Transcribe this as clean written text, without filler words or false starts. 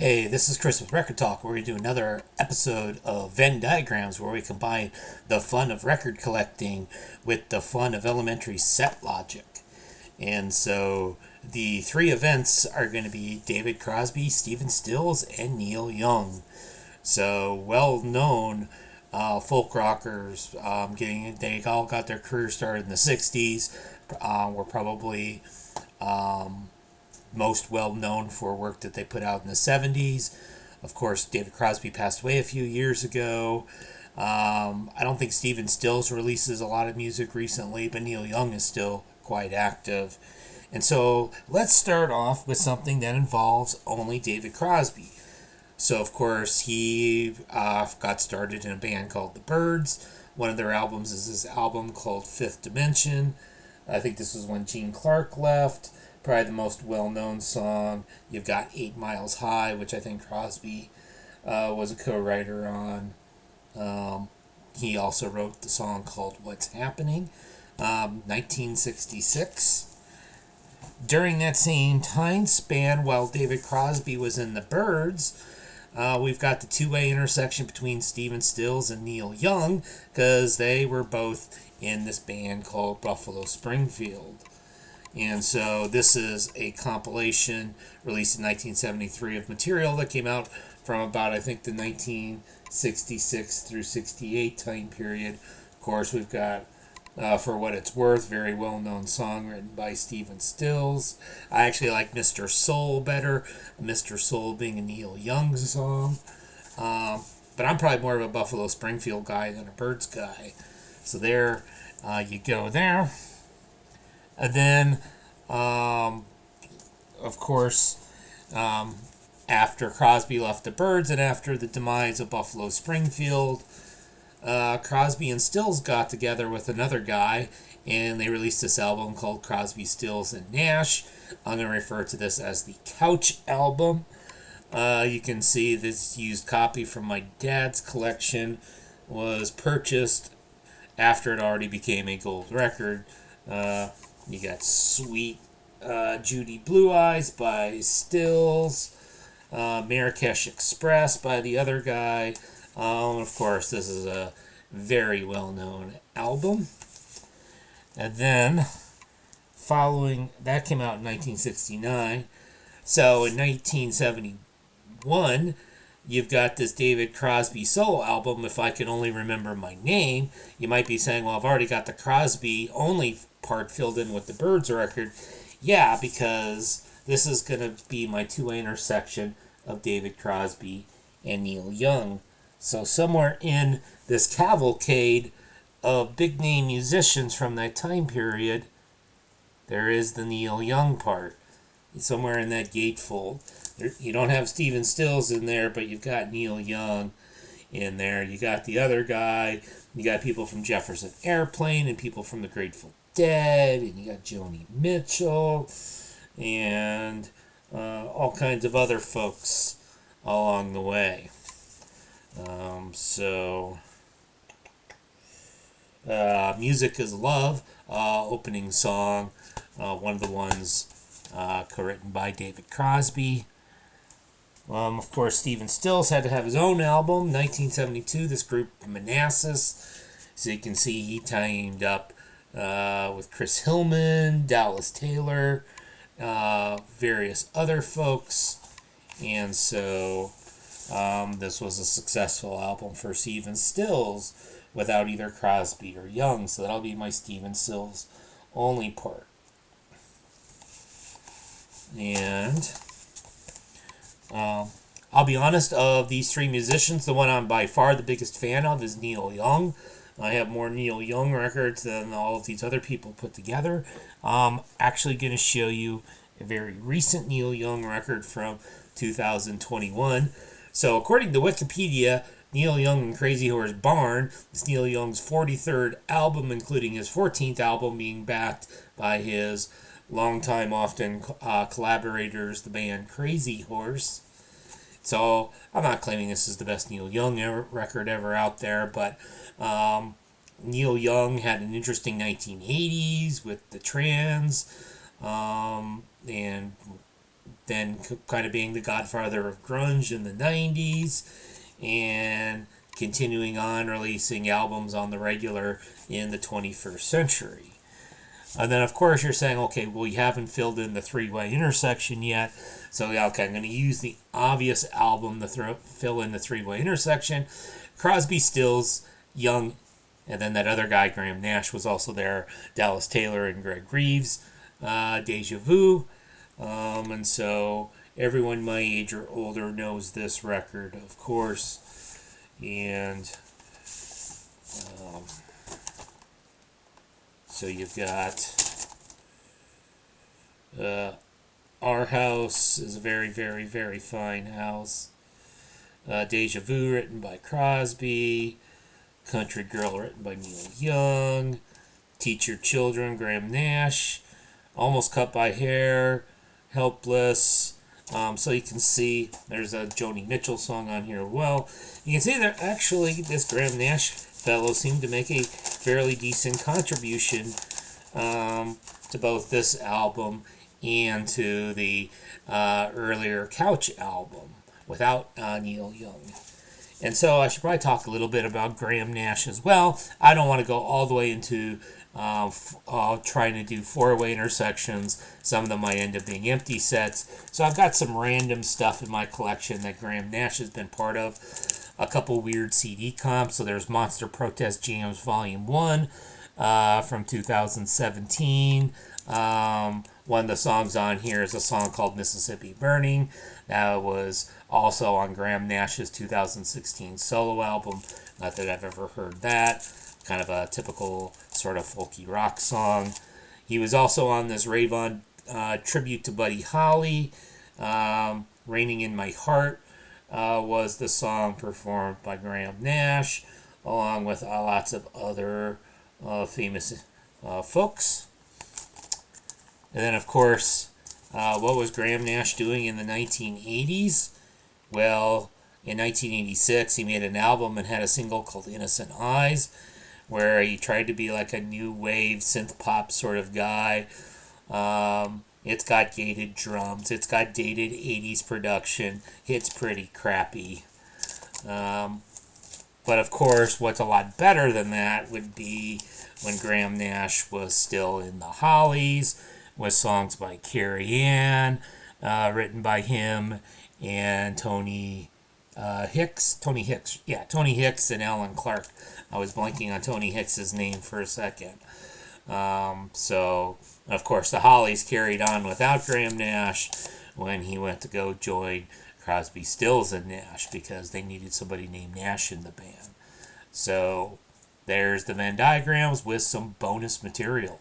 Hey, this is Chris with Rekkid Talk, where we do another episode of Venn diagrams, where we combine the fun of record collecting with the fun of elementary set logic. And so the three events are going to be David Crosby, Stephen Stills, and Neil Young. So well-known folk rockers. They all got their career started in the '60s. Were probably most well known for work that they put out in the '70s. Of course, David Crosby passed away a few years ago. I don't think Stephen Stills releases a lot of music recently, but Neil Young is still quite active. And so let's start off with something that involves only David Crosby. So, of course, he got started in a band called The Byrds. One of their albums is this album called Fifth Dimension. I think this was when Gene Clark left. Probably the most well-known song. You've got 8 Miles High, which I think Crosby was a co-writer on. He also wrote the song called What's Happening, 1966. During that same time span, while David Crosby was in the Byrds, we've got the two-way intersection between Stephen Stills and Neil Young, because they were both in this band called Buffalo Springfield. And so this is a compilation released in 1973 of material that came out from about, I think, the 1966 through 68 time period. Of course, we've got For What It's Worth, very well-known song written by Stephen Stills. I actually like Mr. Soul better, Mr. Soul being a Neil Young song. But I'm probably more of a Buffalo Springfield guy than a Byrds guy. So there you go there. And then, of course, after Crosby left the Byrds and after the demise of Buffalo Springfield, Crosby and Stills got together with another guy, and they released this album called Crosby, Stills, and Nash. I'm going to refer to this as the Couch Album. You can see this used copy from my dad's collection was purchased after it already became a gold record. You got Sweet Judy Blue Eyes by Stills, Marrakesh Express by the other guy. Of course, this is a very well-known album. And then, following, that came out in 1969. So in 1971, you've got this David Crosby solo album, If I Could Only Remember My Name. You might be saying, well, I've already got the Crosby only part filled in with the Byrds record. Yeah, because this is going to be my two-way intersection of David Crosby and Neil Young. So somewhere in this cavalcade of big-name musicians from that time period, there is the Neil Young part. Somewhere in that gatefold. You don't have Stephen Stills in there, but you've got Neil Young in there. You got the other guy. You got people from Jefferson Airplane and people from the Grateful Dead, and you got Joni Mitchell, and all kinds of other folks along the way. Music is Love, opening song, one of the ones co-written by David Crosby. Of course, Stephen Stills had to have his own album, 1972, this group Manassas. So you can see he teamed up with Chris Hillman, Dallas Taylor, various other folks. And so this was a successful album for Stephen Stills without either Crosby or Young. So that'll be my Stephen Stills only part. And I'll be honest, of these three musicians, the one I'm by far the biggest fan of is Neil Young. I have more Neil Young records than all of these other people put together. I'm actually going to show you a very recent Neil Young record from 2021. So according to Wikipedia, Neil Young and Crazy Horse Barn is Neil Young's 43rd album, including his 14th album being backed by his longtime, often collaborators, the band Crazy Horse. So I'm not claiming this is the best Neil Young record ever out there, but Neil Young had an interesting 1980s with the Trans, and then kind of being the godfather of grunge in the 90s, and continuing on releasing albums on the regular in the 21st century. And then, of course, you're saying, okay, well, you haven't filled in the three-way intersection yet. So, yeah, okay, I'm going to use the obvious album to fill in the three-way intersection. Crosby, Stills, Young, and then that other guy, Graham Nash, was also there. Dallas Taylor and Greg Reeves. Deja Vu. And so everyone my age or older knows this record, of course. And so you've got Our House is a very, very, very fine house. Deja Vu, written by Crosby. Country Girl, written by Neil Young. Teach Your Children, Graham Nash. Almost Cut by Hair. Helpless. So you can see there's a Joni Mitchell song on here as well. You can see that actually this Graham Nash fellow seemed to make a fairly decent contribution to both this album and to the earlier Couch album without Neil Young. And so I should probably talk a little bit about Graham Nash as well. I don't want to go all the way into trying to do four-way intersections. Some of them might end up being empty sets. So I've got some random stuff in my collection that Graham Nash has been part of. A couple weird CD comps. So there's Monster Protest Jams Volume 1 from 2017. One of the songs on here is a song called Mississippi Burning. That was also on Graham Nash's 2016 solo album. Not that I've ever heard that. Kind of a typical sort of folky rock song. He was also on this Ray-Von tribute to Buddy Holly. Raining in My Heart was the song performed by Graham Nash, along with lots of other famous folks. And then, of course, what was Graham Nash doing in the 1980s? Well, in 1986, he made an album and had a single called Innocent Eyes, where he tried to be like a new wave synth pop sort of guy. It's got gated drums. It's got dated 80s production. It's pretty crappy. But of course, what's a lot better than that would be when Graham Nash was still in the Hollies, with songs by Carrie Ann, written by him and Tony Hicks and Alan Clark. I was blanking on Tony Hicks's name for a second. So, of course, the Hollies carried on without Graham Nash when he went to go join Crosby, Stills, and Nash because they needed somebody named Nash in the band. So, there's the Venn diagrams with some bonus material.